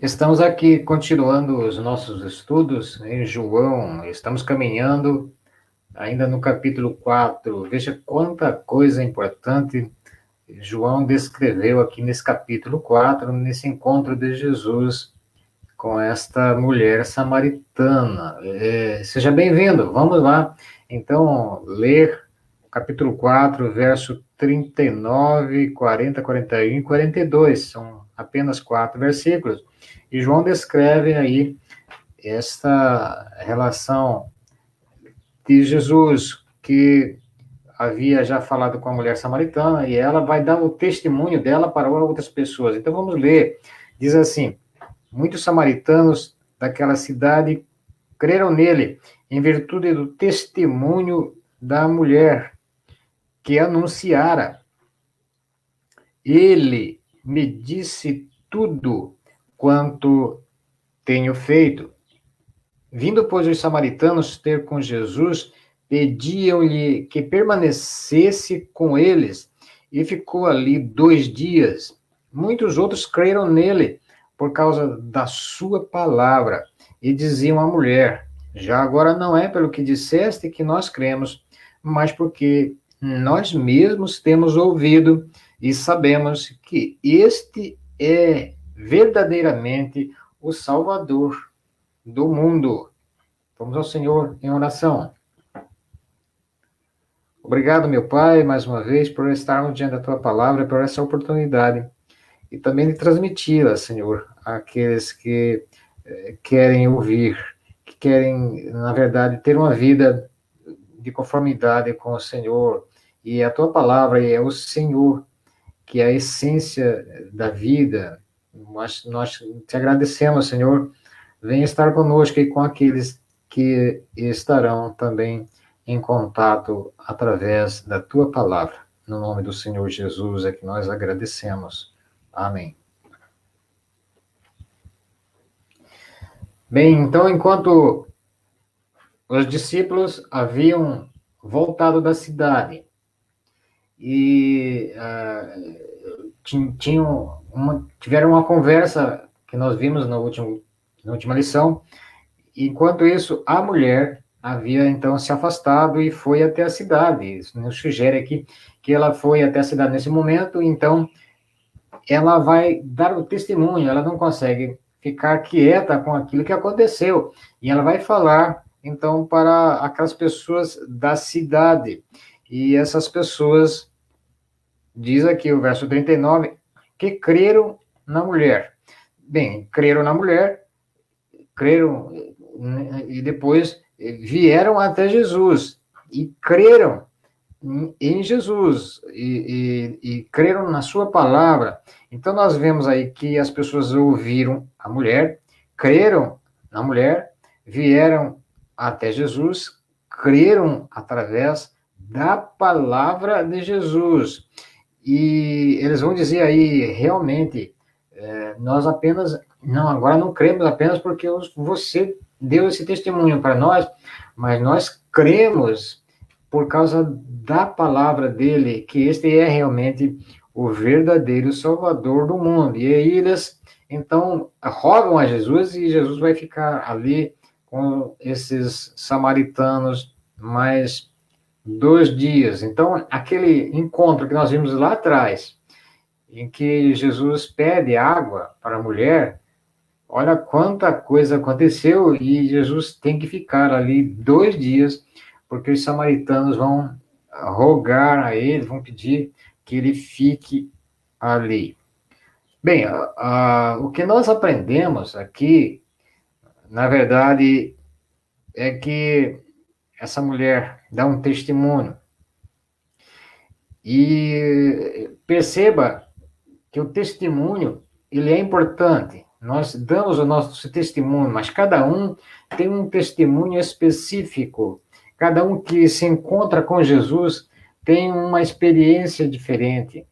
Estamos aqui continuando os nossos estudos em João. Estamos caminhando ainda no capítulo 4. Veja quanta coisa importante João descreveu aqui nesse capítulo 4, nesse encontro de Jesus com esta mulher samaritana. Seja bem-vindo, vamos lá. Então, ler o capítulo 4, verso 39, 40, 41 e 42. São apenas 4 versículos. E João descreve aí esta relação de Jesus, que havia já falado com a mulher samaritana, e ela vai dar o testemunho dela para outras pessoas. Então vamos ler. Diz assim: muitos samaritanos daquela cidade creram nele, em virtude do testemunho da mulher que anunciara. Ele me disse tudo quanto tenho feito. Vindo, pois, os samaritanos ter com Jesus, pediam-lhe que permanecesse com eles, e ficou ali 2 dias. Muitos outros creram nele, por causa da sua palavra, e diziam à mulher: já agora não é pelo que disseste que nós cremos, mas porque nós mesmos temos ouvido e sabemos que este é verdadeiramente o Salvador do mundo. Vamos ao Senhor em oração. Obrigado, meu Pai, mais uma vez, por estarmos diante da Tua palavra, por essa oportunidade. E também de transmiti-la, Senhor, àqueles que querem ouvir, que querem, na verdade, ter uma vida de conformidade com o Senhor. E a Tua palavra é o Senhor, que é a essência da vida. Nós te agradecemos, Senhor. Venha estar conosco e com aqueles que estarão também em contato através da tua palavra. No nome do Senhor Jesus é que nós agradecemos. Amém. Bem, então, enquanto os discípulos haviam voltado da cidade e tiveram uma conversa que nós vimos na última lição. Enquanto isso, a mulher havia então se afastado e foi até a cidade. Isso nos sugere aqui que ela foi até a cidade nesse momento, então ela vai dar o testemunho, ela não consegue ficar quieta com aquilo que aconteceu, e ela vai falar então para aquelas pessoas da cidade. E essas pessoas, diz aqui o verso 39, que creram na mulher. Bem, creram na mulher, creram e depois vieram até Jesus e creram em Jesus e creram na sua palavra. Então nós vemos aí que as pessoas ouviram a mulher, creram na mulher, vieram até Jesus, creram através da palavra de Jesus. E eles vão dizer aí, realmente, nós apenas, não, agora não cremos apenas porque você deu esse testemunho para nós, mas nós cremos por causa da palavra dele, que este é realmente o verdadeiro Salvador do mundo. E aí eles, então, rogam a Jesus, e Jesus vai ficar ali com esses samaritanos mais 2 dias. Então, aquele encontro que nós vimos lá atrás, em que Jesus pede água para a mulher, olha quanta coisa aconteceu, e Jesus tem que ficar ali 2 dias, porque os samaritanos vão rogar a ele, vão pedir que ele fique ali. Bem, o que nós aprendemos aqui, na verdade, é que essa mulher dá um testemunho. E perceba que o testemunho, ele é importante. Nós damos o nosso testemunho, mas cada um tem um testemunho específico. Cada um que se encontra com Jesus tem uma experiência diferente.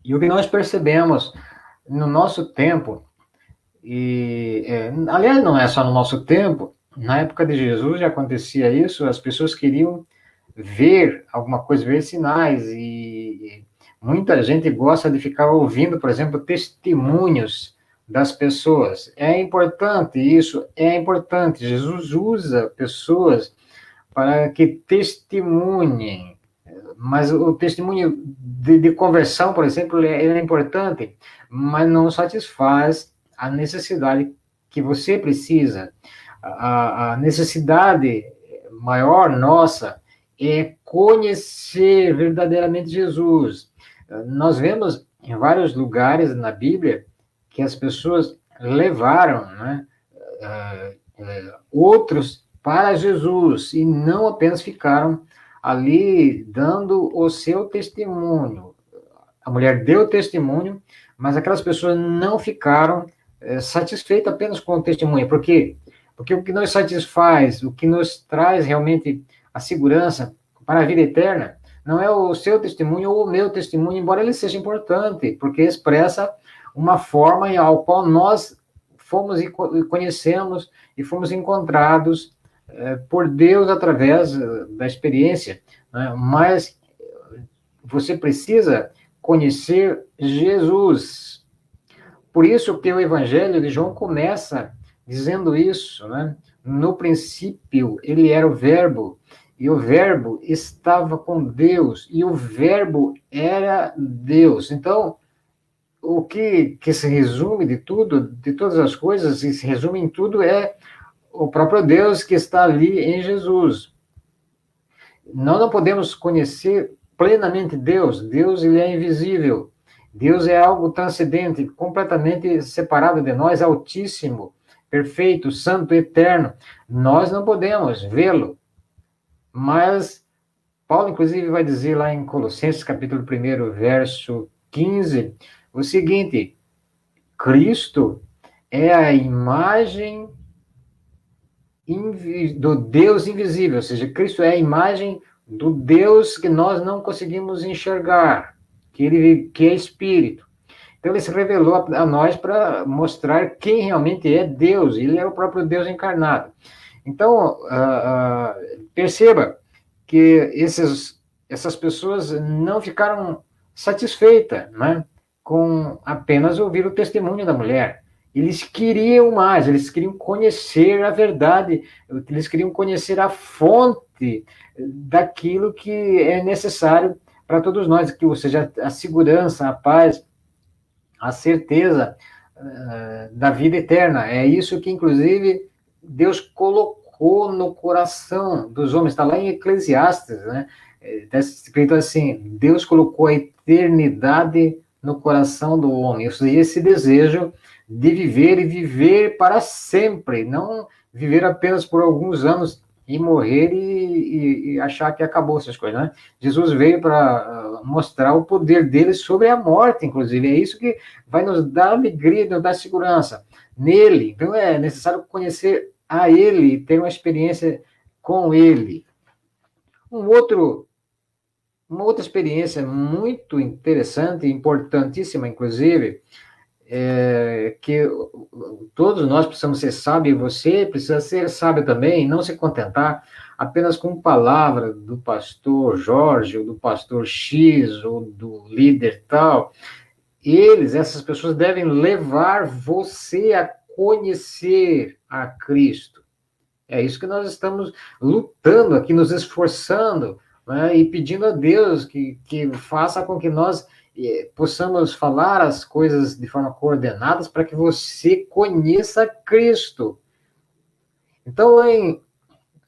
E o que nós percebemos no nosso tempo, aliás, não é só no nosso tempo, na época de Jesus já acontecia isso, as pessoas queriam ver alguma coisa, ver sinais, e muita gente gosta de ficar ouvindo, por exemplo, testemunhos das pessoas. É importante isso, é importante. Jesus usa pessoas para que testemunhem, mas o testemunho de conversão, por exemplo, ele é importante, mas não satisfaz a necessidade que você precisa. A necessidade maior nossa é conhecer verdadeiramente Jesus. Nós vemos em vários lugares na Bíblia que as pessoas levaram, né, outros para Jesus e não apenas ficaram ali dando o seu testemunho. A mulher deu testemunho, mas aquelas pessoas não ficaram satisfeitas apenas com o testemunho. Por quê? Porque o que nos satisfaz, o que nos traz realmente a segurança para a vida eterna, não é o seu testemunho ou o meu testemunho, embora ele seja importante, porque expressa uma forma ao qual nós fomos e conhecemos e fomos encontrados por Deus através da experiência, né? Mas você precisa conhecer Jesus. Por isso que o Evangelho de João começa dizendo isso, né? No princípio, ele era o Verbo, e o Verbo estava com Deus, e o Verbo era Deus. Então, o que se resume de tudo, de todas as coisas, e se resume em tudo, é o próprio Deus que está ali em Jesus. Nós não podemos conhecer plenamente Deus. Deus, ele é invisível. Deus é algo transcendente, completamente separado de nós, altíssimo, perfeito, santo, eterno. Nós não podemos vê-lo. Mas Paulo, inclusive, vai dizer lá em Colossenses, capítulo 1, verso 15, o seguinte: Cristo é a imagem do Deus invisível, ou seja, Cristo é a imagem do Deus que nós não conseguimos enxergar, que é Espírito. Então, ele se revelou a nós para mostrar quem realmente é Deus, ele é o próprio Deus encarnado. Então, perceba que essas pessoas não ficaram satisfeitas, né, com apenas ouvir o testemunho da mulher. Eles queriam mais, eles queriam conhecer a verdade, eles queriam conhecer a fonte daquilo que é necessário para todos nós, que, ou seja, a segurança, a paz, a certeza da vida eterna. É isso que, inclusive, Deus colocou no coração dos homens. Está lá em Eclesiastes, né? Está escrito assim: Deus colocou a eternidade no coração do homem. Ou seja, esse desejo de viver e viver para sempre, não viver apenas por alguns anos e morrer e achar que acabou essas coisas, né? Jesus veio para mostrar o poder dele sobre a morte, inclusive. É isso que vai nos dar alegria, nos dar segurança nele. Então é necessário conhecer a ele e ter uma experiência com ele. Uma outra experiência muito interessante, importantíssima, inclusive, que todos nós precisamos ser sábios, e você precisa ser sábio também, não se contentar apenas com palavra do pastor Jorge, ou do pastor X, ou do líder tal. Essas pessoas devem levar você a conhecer a Cristo. É isso que nós estamos lutando aqui, nos esforçando, né, e pedindo a Deus que faça com que nós possamos falar as coisas de forma coordenada para que você conheça Cristo. Então,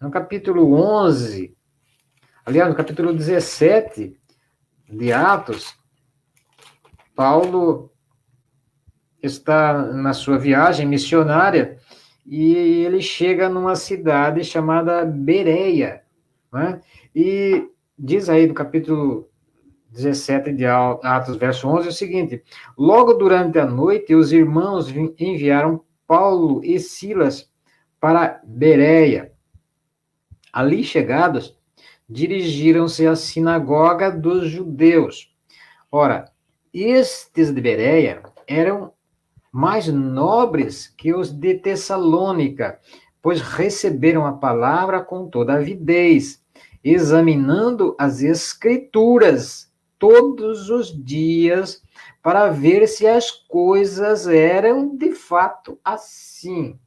no capítulo 11, aliás, no capítulo 17 de Atos, Paulo está na sua viagem missionária e ele chega numa cidade chamada Bereia, né? E diz aí no capítulo 17 de Atos, verso 11, o seguinte: logo durante a noite, os irmãos enviaram Paulo e Silas para Bereia. Ali chegados, dirigiram-se à sinagoga dos judeus. Ora, estes de Bereia eram mais nobres que os de Tessalônica, pois receberam a palavra com toda avidez, examinando as Escrituras todos os dias para ver se as coisas eram de fato assim.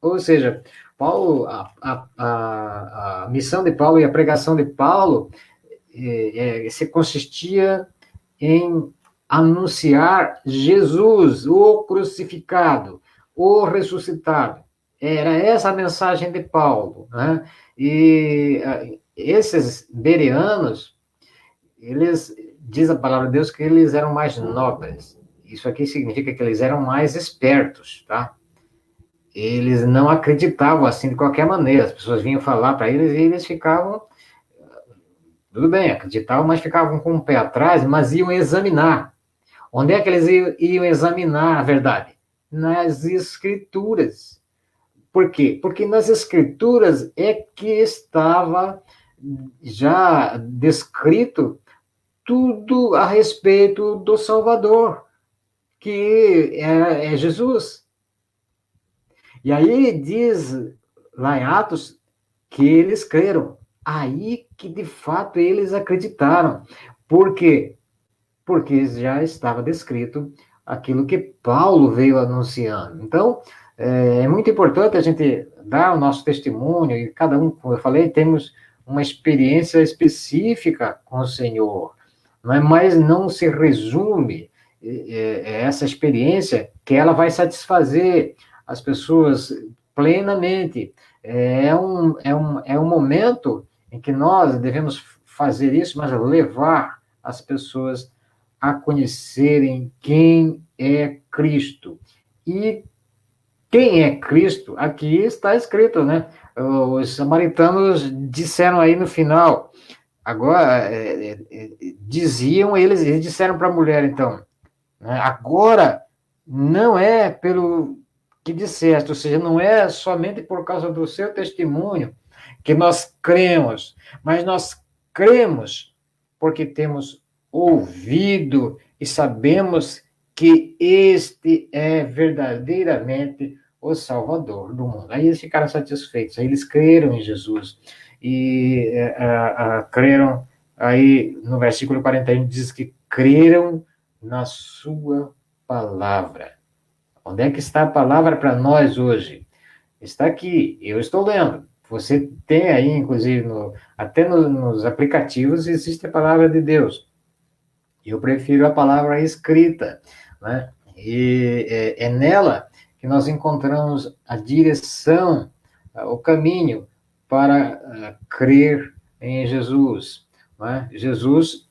Ou seja, Paulo, a missão de Paulo e a pregação de Paulo se consistia em anunciar Jesus, o crucificado, o ressuscitado. Era essa a mensagem de Paulo, né? E esses bereanos, eles, diz a palavra de Deus que eles eram mais nobres. Isso aqui significa que eles eram mais espertos, tá? Eles não acreditavam assim de qualquer maneira. As pessoas vinham falar para eles e eles ficavam, tudo bem, acreditavam, mas ficavam com o pé atrás, mas iam examinar. Onde é que eles iam examinar a verdade? Nas Escrituras. Por quê? Porque nas Escrituras é que estava já descrito tudo a respeito do Salvador, que é Jesus. E aí diz lá em Atos que eles creram. Aí que de fato eles acreditaram. Por quê? Porque já estava descrito aquilo que Paulo veio anunciando. Então, é muito importante a gente dar o nosso testemunho, e cada um, como eu falei, temos uma experiência específica com o Senhor, não é? Mas não se resume essa experiência que ela vai satisfazer as pessoas plenamente. É um momento em que nós devemos fazer isso, mas levar as pessoas a conhecerem quem é Cristo. E quem é Cristo? Aqui está escrito, né? Os samaritanos disseram aí no final, agora, diziam eles disseram para a mulher, então, né? Agora, não é pelo que disseste, ou seja, não é somente por causa do seu testemunho que nós cremos, mas nós cremos porque temos ouvido e sabemos que este é verdadeiramente o Salvador do mundo. Aí eles ficaram satisfeitos, aí eles creram em Jesus e creram, aí no versículo 41 diz que creram na sua palavra. Onde é que está a palavra para nós hoje? Está aqui, eu estou lendo. Você tem aí, inclusive, até nos aplicativos, existe a palavra de Deus. Eu prefiro a palavra escrita, né? E é nela que nós encontramos a direção, o caminho para crer em Jesus, né? Jesus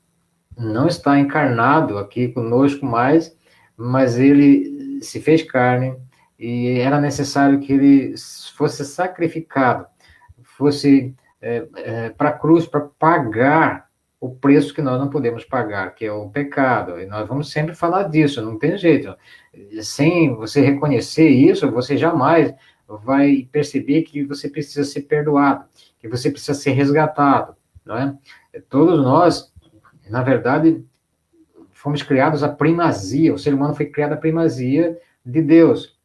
não está encarnado aqui conosco mais, mas ele se fez carne e era necessário que ele fosse sacrificado, fosse para a cruz, para pagar o preço que nós não podemos pagar, que é o pecado. E nós vamos sempre falar disso, não tem jeito. Sem você reconhecer isso, você jamais vai perceber que você precisa ser perdoado, que você precisa ser resgatado, não é? Todos nós, na verdade, fomos criados à primazia, o ser humano foi criado à primazia de Deus,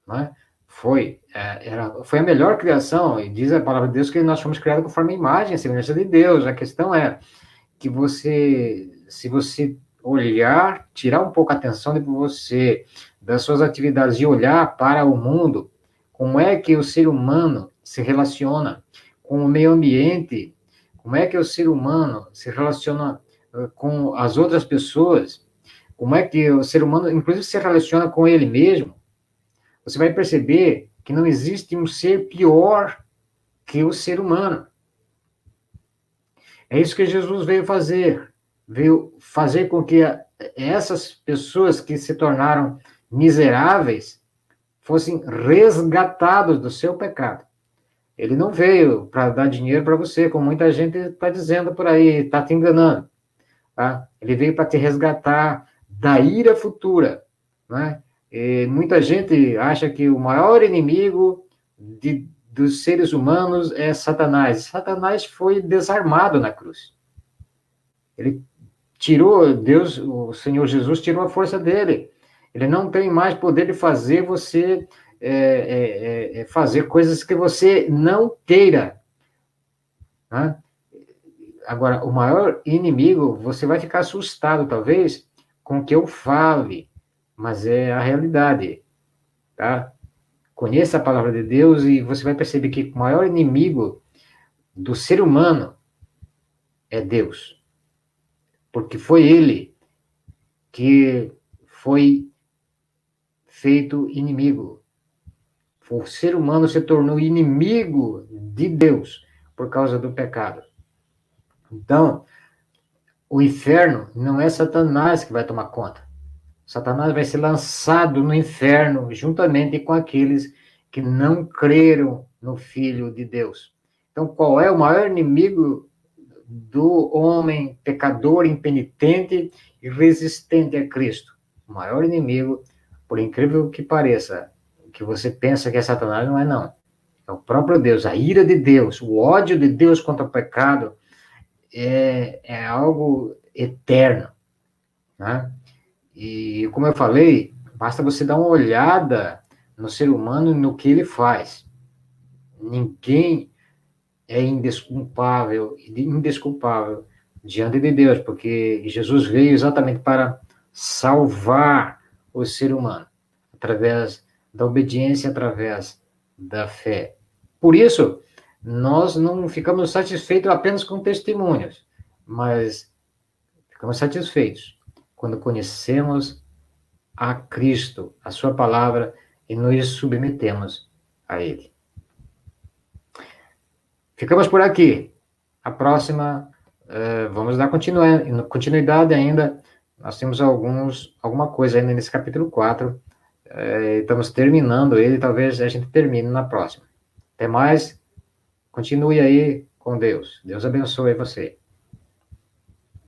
não é? Foi a melhor criação, e diz a palavra de Deus que nós fomos criados conforme a imagem e semelhança de Deus. A questão é que se você olhar, tirar um pouco a atenção de você, das suas atividades e olhar para o mundo, como é que o ser humano se relaciona com o meio ambiente, como é que o ser humano se relaciona com as outras pessoas, como é que o ser humano, inclusive, se relaciona com ele mesmo, você vai perceber que não existe um ser pior que o ser humano. É isso que Jesus veio fazer com que essas pessoas que se tornaram miseráveis fossem resgatados do seu pecado. Ele não veio para dar dinheiro para você, como muita gente está dizendo por aí, está te enganando. Tá? Ele veio para te resgatar da ira futura, né? E muita gente acha que o maior inimigo dos seres humanos é Satanás. Satanás foi desarmado na cruz. Ele tirou, Deus, o Senhor Jesus tirou a força dele. Ele não tem mais poder de fazer você fazer coisas que você não queira. Né? Agora, o maior inimigo, você vai ficar assustado, talvez, com o que eu fale, mas é a realidade, tá? Conheça a palavra de Deus e você vai perceber que o maior inimigo do ser humano é Deus, porque foi ele que foi feito inimigo. O ser humano se tornou inimigo de Deus por causa do pecado. Então, o inferno não é Satanás que vai tomar conta. Satanás vai ser lançado no inferno juntamente com aqueles que não creram no Filho de Deus. Então, qual é o maior inimigo do homem pecador, impenitente e resistente a Cristo? O maior inimigo, por incrível que pareça, que você pensa que é Satanás, não é não. É o próprio Deus, a ira de Deus, o ódio de Deus contra o pecado é algo eterno, né? E como eu falei, basta você dar uma olhada no ser humano e no que ele faz. Ninguém é indesculpável diante de Deus, porque Jesus veio exatamente para salvar o ser humano, através da obediência, através da fé. Por isso, nós não ficamos satisfeitos apenas com testemunhos, mas ficamos satisfeitos quando conhecemos a Cristo, a sua palavra, e nos submetemos a Ele. Ficamos por aqui. A próxima, vamos dar continuidade ainda. Nós temos alguma coisa ainda nesse capítulo 4. Estamos terminando ele, talvez a gente termine na próxima. Até mais. Continue aí com Deus. Deus abençoe você.